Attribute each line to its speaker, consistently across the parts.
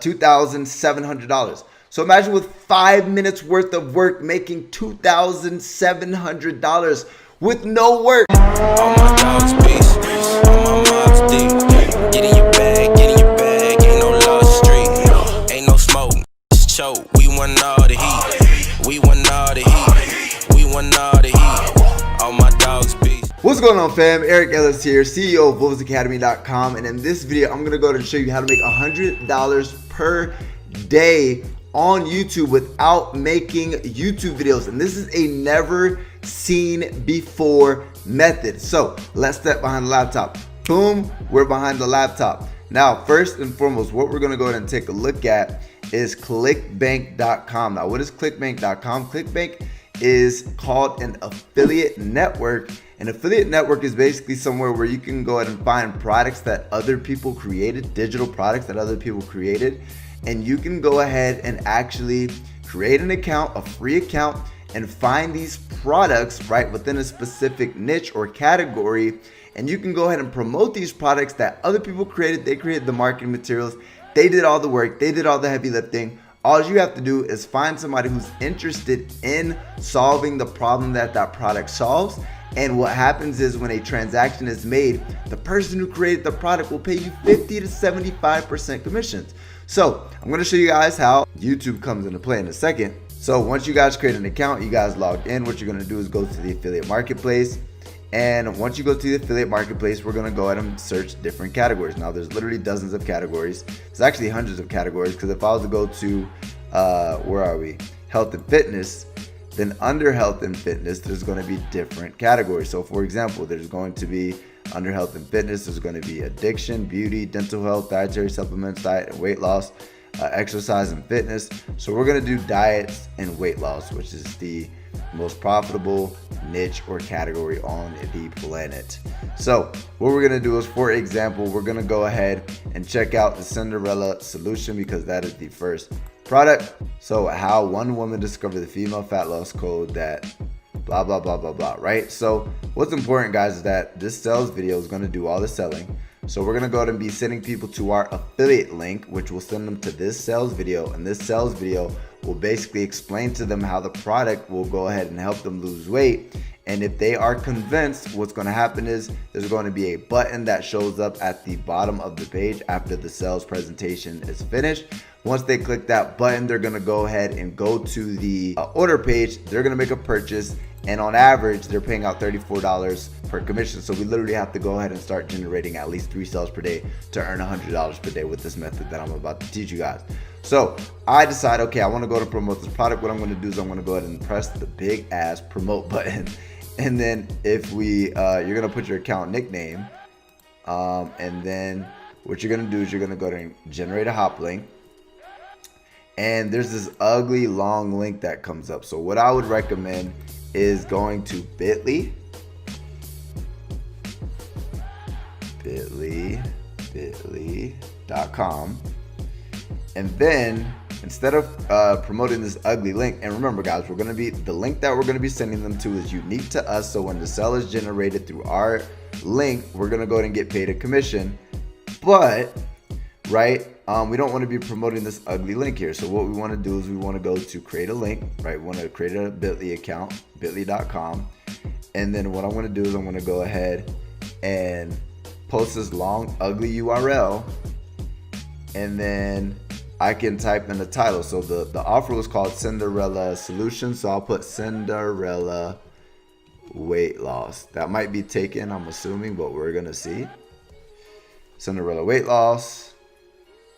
Speaker 1: $2,700. So imagine with 5 minutes worth of work making $2,700 with no work.
Speaker 2: All my dogs peace, all my mobs deep. Get in your bag, ain't no lost street. Ain't no smoke, it's choke. We want all the heat, we want all the heat, we want all the heat. All my dogs peace.
Speaker 1: What's going on, fam? Eric Ellis here, CEO of VolvesAcademy.com, and in this video I'm gonna go ahead and show you how to make $100 per day on YouTube without making YouTube videos. And this is a never seen before method. So let's step behind the laptop. Boom, we're behind the laptop. Now, first and foremost, what we're gonna go ahead and take a look at is clickbank.com. Now, what is clickbank.com? Clickbank is called an affiliate network. An affiliate network is basically somewhere where you can go ahead and find products that other people created, digital products that other people created, and you can go ahead and actually create an account, a free account, and find these products right within a specific niche or category, and you can go ahead and promote these products that other people created. They created the marketing materials, they did all the work, they did all the heavy lifting. All you have to do is find somebody who's interested in solving the problem that that product solves. And what happens is when a transaction is made, the person who created the product will pay you 50 to 75% commissions. So I'm going to show you guys how YouTube comes into play in a second. So once you guys create an account, you guys log in, what you're going to do is go to the affiliate marketplace. And once you go to the affiliate marketplace, we're going to go ahead and search different categories. Now there's literally dozens of categories. There's actually hundreds of categories, because if I was to go to, where are we? Health and fitness, then under health and fitness, there's going to be different categories. So for example, there's going to be under health and fitness, there's going to be addiction, beauty, dental health, dietary supplements, diet and weight loss, exercise and fitness. So we're going to do diets and weight loss, which is the most profitable niche or category on the planet. So what we're going to do is, for example, we're going to go ahead and check out the Cinderella solution, because that is the first product. So how one woman discovered the female fat loss code that blah blah blah blah blah, right? So what's important, guys, is that this sales video is going to do all the selling. So we're going to go ahead and be sending people to our affiliate link, which will send them to this sales video, and this sales video will basically explain to them how the product will go ahead and help them lose weight. And if they are convinced, what's going to happen is there's going to be a button that shows up at the bottom of the page after the sales presentation is finished. Once they click that button, they're going to go ahead and go to the order page. They're going to make a purchase, and on average, they're paying out $34 per commission. So we literally have to go ahead and start generating at least 3 sales per day to earn $100 per day with this method that I'm about to teach you guys. So I decide, okay, I want to go to promote this product. What I'm going to do is I'm going to go ahead and press the big ass promote button. And then if we, you're going to put your account nickname. And then what you're going to do is you're going to go ahead and generate a hop link. And there's this ugly long link that comes up. So what I would recommend is going to bit.ly.com, and then instead of promoting this ugly link, and remember, guys, we're going to be, the link that we're going to be sending them to is unique to us. So when the sale is generated through our link, we're going to go ahead and get paid a commission. But right, we don't want to be promoting this ugly link here. So what we want to do is we want to go to create a link, right? We want to create a bit.ly account, bit.ly.com. And then what I'm going to do is I'm going to go ahead and post this long, ugly URL. And then I can type in the title. So the offer was called Cinderella Solution. So I'll put Cinderella weight loss. That might be taken, I'm assuming, but we're going to see. Cinderella weight loss.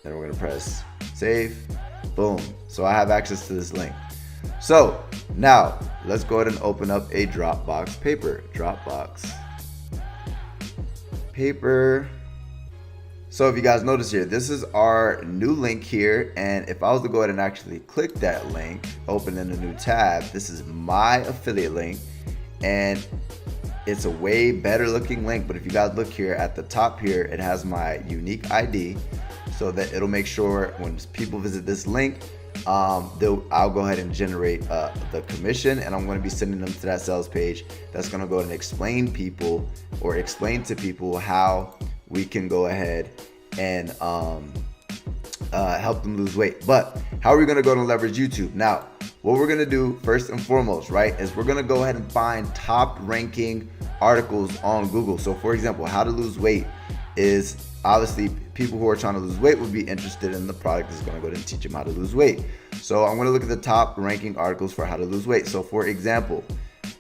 Speaker 1: Then we're going to press save. Boom. So I have access to this link. So now let's go ahead and open up a Dropbox paper. Dropbox paper. So if you guys notice here, this is our new link here. And if I was to go ahead and actually click that link, open in a new tab, this is my affiliate link. And it's a way better looking link. But if you guys look here at the top here, it has my unique ID, so that it'll make sure when people visit this link, I'll go ahead and generate the commission, and I'm going to be sending them to that sales page that's going to go ahead and explain to people how we can go ahead and help them lose weight. But how are we gonna go and leverage YouTube? Now, what we're gonna do first and foremost, right, is we're gonna go ahead and find top ranking articles on Google. So for example, how to lose weight is obviously people who are trying to lose weight would be interested in the product that's going to go ahead and teach them how to lose weight. So I'm going to look at the top ranking articles for how to lose weight. So for example,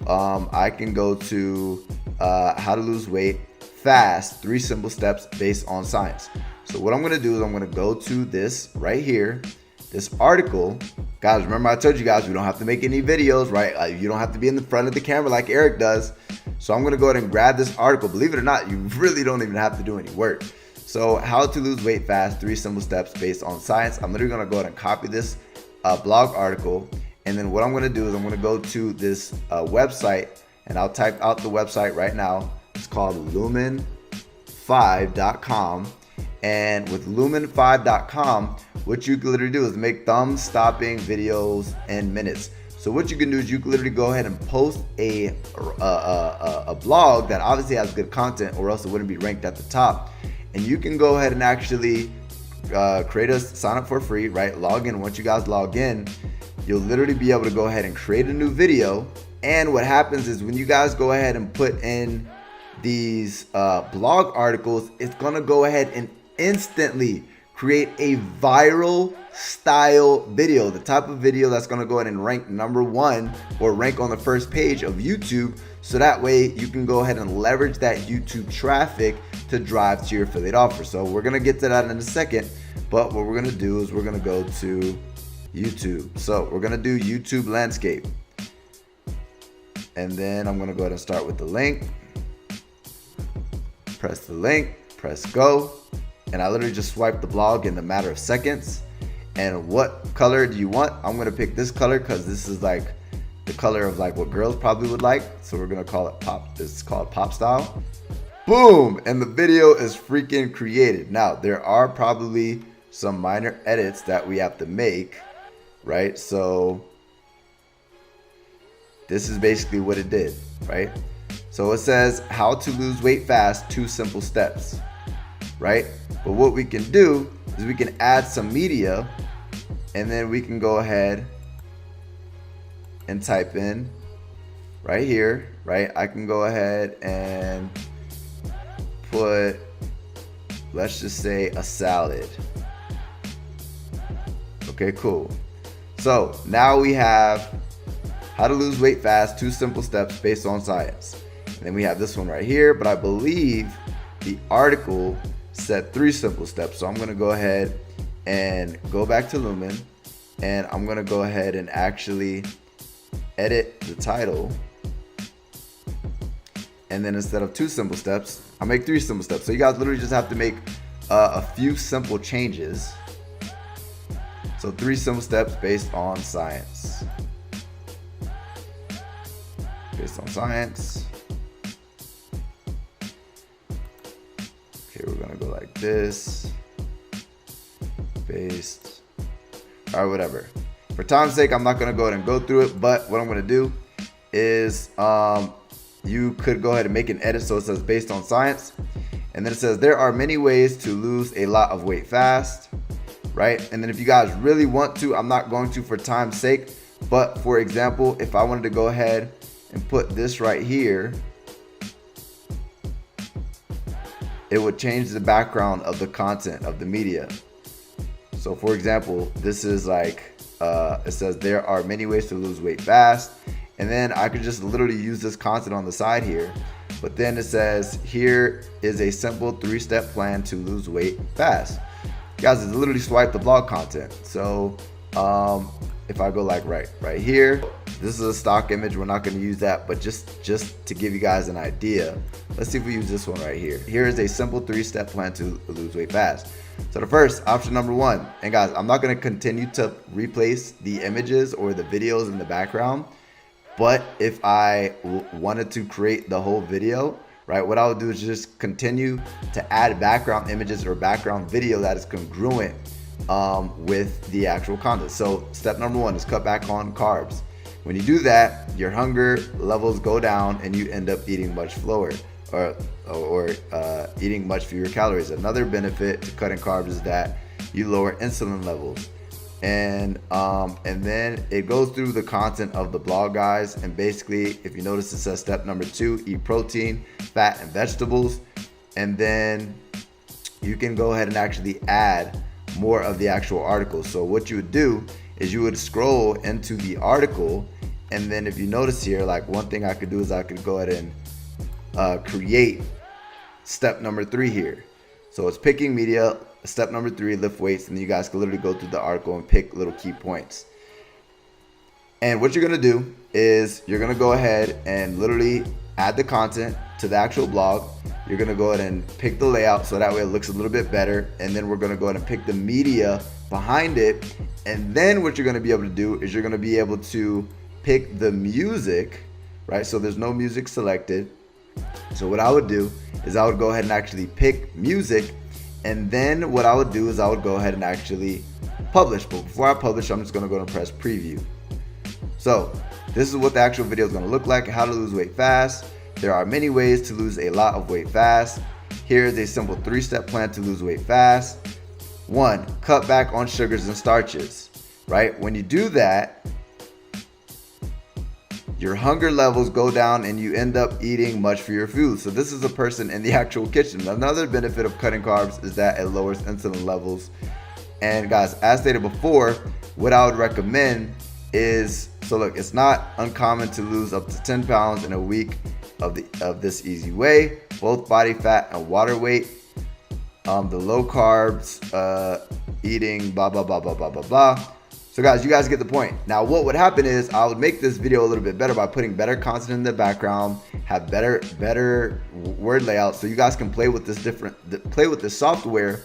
Speaker 1: I can go to how to lose weight fast, 3 simple steps based on science. So what I'm going to do is I'm going to go to this right here, this article. Guys, remember I told you guys we don't have to make any videos, right? You don't have to be in the front of the camera like Eric does. So I'm going to go ahead and grab this article. Believe it or not, you really don't even have to do any work. So how to lose weight fast, 3 simple steps based on science. I'm literally going to go ahead and copy this blog article. And then what I'm going to do is I'm going to go to this website, and I'll type out the website right now. It's called lumen5.com. And with lumen5.com, what you can literally do is make thumb stopping videos in minutes. So what you can do is you can literally go ahead and post a blog that obviously has good content, or else it wouldn't be ranked at the top. And you can go ahead and actually sign up for free, right? Log in. Once you guys log in, you'll literally be able to go ahead and create a new video. And what happens is when you guys go ahead and put in these blog articles, it's gonna go ahead and instantly create a viral style video, the type of video that's going to go ahead and rank #1 or rank on the first page of YouTube. So that way you can go ahead and leverage that YouTube traffic to drive to your affiliate offer. So we're going to get to that in a second, but what we're going to do is we're going to go to YouTube. So we're going to do YouTube landscape, and then I'm going to go ahead and start with the link. Press the link, press go. And I literally just swipe the blog in a matter of seconds. And what color do you want? I'm gonna pick this color because this is like the color of like what girls probably would like. So we're gonna call it pop. This is called pop style. Boom! And the video is freaking created. Now there are probably some minor edits that we have to make, right? So this is basically what it did, right? So it says how to lose weight fast, 2 simple steps, right? But what we can do is we can add some media, and then we can go ahead and type in right here, right? I can go ahead and put, let's just say, a salad. Okay, cool. So now we have how to lose weight fast, 2 simple steps based on science. And then we have this one right here, but I believe the article said 3 simple steps. So I'm going to go ahead and go back to Lumen, and I'm going to go ahead and actually edit the title. And then instead of 2 simple steps, I'll make 3 simple steps. So you guys literally just have to make a few simple changes. So 3 simple steps based on science. Based on science. Okay, we're gonna go like this. Based. Alright, whatever. For time's sake, I'm not gonna go ahead and go through it, but what I'm gonna do is you could go ahead and make an edit. So it says based on science, and then it says there are many ways to lose a lot of weight fast, right? And then if you guys really want to, I'm not going to for time's sake, but for example, if I wanted to go ahead and put this right here, it would change the background of the content of the media. So for example, this is like it says there are many ways to lose weight fast, and then I could just literally use this content on the side here. But then it says here is a simple 3-step plan to lose weight fast. Guys, it's literally swipe the blog content. So if I go like right here, this is a stock image. We're not going to use that, but just to give you guys an idea, let's see if we use this one right here. Here is a simple 3-step plan to lose weight fast. So the first option, number 1, and guys, I'm not going to continue to replace the images or the videos in the background, but if I wanted to create the whole video, right, what I would do is just continue to add background images or background video that is congruent with the actual content. So step number 1 is cut back on carbs. When you do that, your hunger levels go down and you end up eating much slower, or eating much fewer calories. Another benefit to cutting carbs is that you lower insulin levels. And then it goes through the content of the blog, guys. And basically, if you notice, it says step number 2, eat protein, fat, and vegetables. And then you can go ahead and actually add more of the actual article. So what you would do is you would scroll into the article, and then if you notice here, like one thing I could do is I could go ahead and create step number 3 here. So it's picking media. Step number 3, lift weights, and you guys can literally go through the article and pick little key points. And what you're gonna do is you're gonna go ahead and literally add the content to the actual blog. You're gonna go ahead and pick the layout so that way it looks a little bit better. And then we're gonna go ahead and pick the media behind it. And then what you're gonna be able to do is you're gonna be able to pick the music, right? So there's no music selected. So what I would do is I would go ahead and actually pick music. And then what I would do is I would go ahead and actually publish. But before I publish, I'm just gonna go and press preview. So this is what the actual video is gonna look like: how to lose weight fast. There are many ways to lose a lot of weight fast. Here is a simple 3-step plan to lose weight fast. 1, cut back on sugars and starches, right? When you do that, your hunger levels go down and you end up eating much for your food. So this is a person in the actual kitchen. Another benefit of cutting carbs is that it lowers insulin levels. And guys, as stated before, what I would recommend is, so look, it's not uncommon to lose up to 10 pounds in a week of this easy way, both body fat and water weight. The low carbs, eating, blah, blah, blah, blah, blah, blah, blah. So guys, you guys get the point. Now what would happen is I would make this video a little bit better by putting better content in the background, have better word layout, so you guys can play with this software.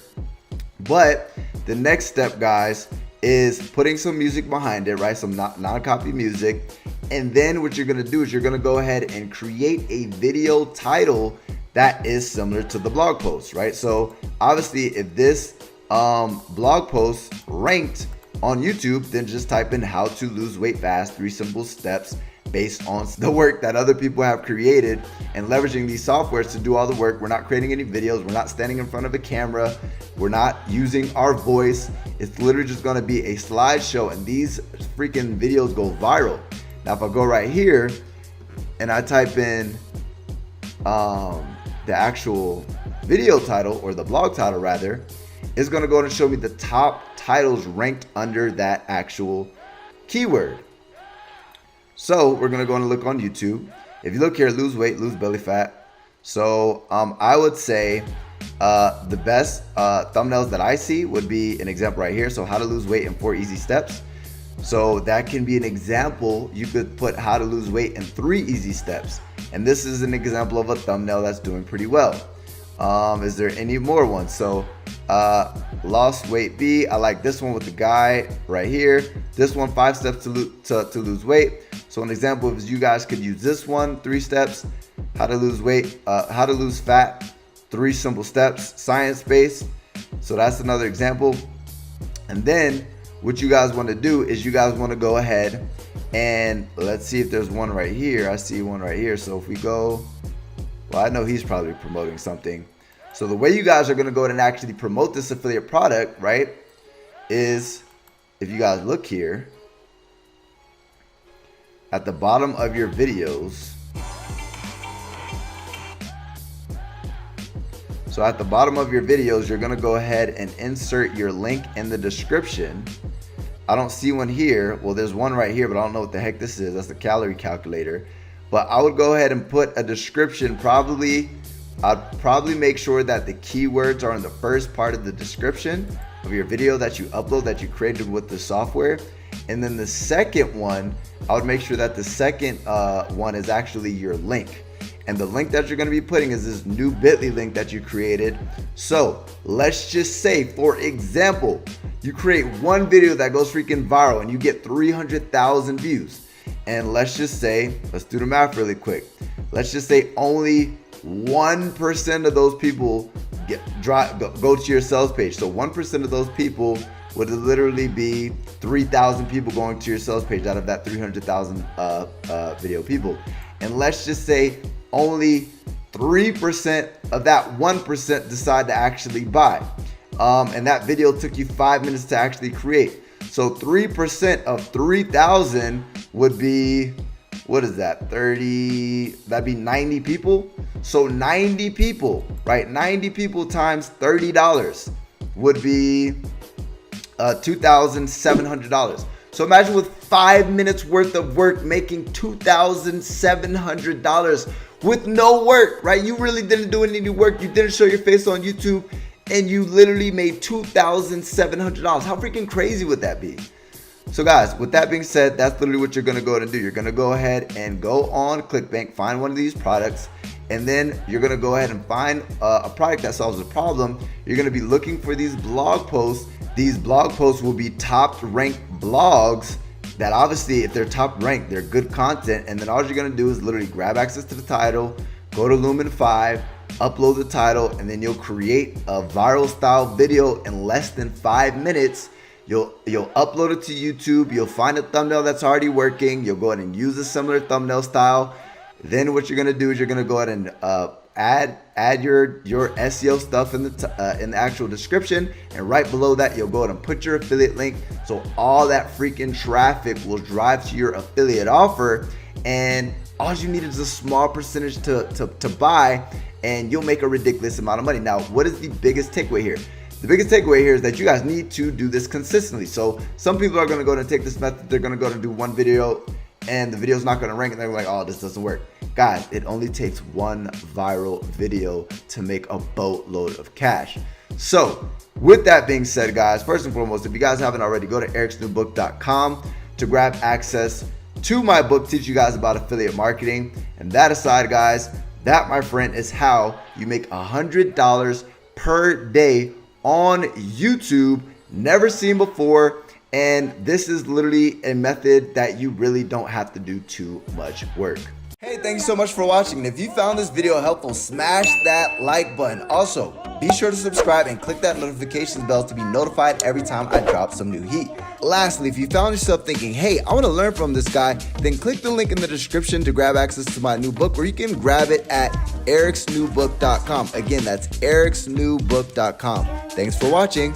Speaker 1: But the next step, guys, is putting some music behind it, right? Some non-copy music. And then what you're gonna do is you're gonna go ahead and create a video title that is similar to the blog post, right? So obviously if this blog post ranked on YouTube, then just type in how to lose weight fast, 3 simple steps based on the work that other people have created, and leveraging these softwares to do all the work. We're not creating any videos. We're not standing in front of a camera. We're not using our voice. It's literally just gonna be a slideshow, and these freaking videos go viral. Now, if I go right here and I type in the actual video title, or the blog title rather, it's gonna go and show me the top titles ranked under that actual keyword. So we're gonna go and look on YouTube. If you look here, lose weight, lose belly fat. So I would say the best thumbnails that I see would be an example right here. So how to lose weight in 4 easy steps. So that can be an example. You could put how to lose weight in 3 easy steps. And this is an example of a thumbnail that's doing pretty well. Is there any more ones? So lost weight B, I like this one with the guy right here. This one, 5 steps to lose weight. So an example is you guys could use this one, 3 steps, how to lose weight, how to lose fat, 3 simple steps, science-based. So that's another example. And then what you guys want to do is you guys want to go ahead and let's see if there's one right here. I see one right here. So if we go, well, I know he's probably promoting something. So the way you guys are going to go ahead and actually promote this affiliate product, right, is if you guys look here at the bottom of your videos. So at the bottom of your videos, you're going to go ahead and insert your link in the description. I don't see one here. Well, there's one right here, but I don't know what the heck this is. That's the calorie calculator. But I would go ahead and put a description. I'd probably make sure that the keywords are in the first part of the description of your video that you upload, that you created with the software. And then the second one, I would make sure that the second one is actually your link. And the link that you're going to be putting is this new bit.ly link that you created. So let's just say, for example, you create one video that goes freaking viral and you get 300,000 views. And let's just say, let's do the math really quick. Let's just say only 1% of those people go to your sales page. So 1% of those people would literally be 3,000 people going to your sales page out of that 300,000 video people. And let's just say only 3% of that 1% decide to actually buy. and that video took you 5 minutes to actually create. So 3% of 3,000 would be, what is that? 30, that'd be 90 people. So 90 people, right? 90 people times $30 would be $2,700. So imagine with 5 minutes worth of work making $2,700 with no work, right? You really didn't do any work. You didn't show your face on YouTube, and you literally made $2,700. How freaking crazy would that be? So guys, with that being said, that's literally what you're gonna go ahead and do. You're gonna go ahead and go on ClickBank, find one of these products, and then you're gonna go ahead and find a product that solves a problem. You're gonna be looking for these blog posts. These blog posts will be top ranked blogs that obviously, if they're top ranked, they're good content. And then all you're gonna do is literally grab access to the title, go to Lumen 5, upload the title, and then you'll create a viral style video in less than 5 minutes. You'll upload it to YouTube. You'll find a thumbnail that's already working. You'll go ahead and use a similar thumbnail style. Then what you're gonna do is you're gonna go ahead and add your SEO stuff in the actual description, and right below that you'll go ahead and put your affiliate link. So all that freaking traffic will drive to your affiliate offer, and all you need is a small percentage to buy, and you'll make a ridiculous amount of money. Now, what is the biggest takeaway here? The biggest takeaway here is that you guys need to do this consistently. So some people are going to go and take this method. They're going to go and do one video, and the video's not going to rank, and they're like, oh, this doesn't work. Guys, it only takes one viral video to make a boatload of cash. So with that being said, guys, first and foremost, if you guys haven't already, go to ericsnewbook.com to grab access to my book, teach you guys about affiliate marketing. And that aside, guys, that, my friend, is how you make $100 per day on YouTube, never seen before. And this is literally a method that you really don't have to do too much work. Hey, thanks so much for watching. And if you found this video helpful, smash that like button. Also, be sure to subscribe and click that notifications bell to be notified every time I drop some new heat. Lastly, if you found yourself thinking, hey, I want to learn from this guy, then click the link in the description to grab access to my new book, or you can grab it at ericsnewbook.com. Again, that's ericsnewbook.com. Thanks for watching.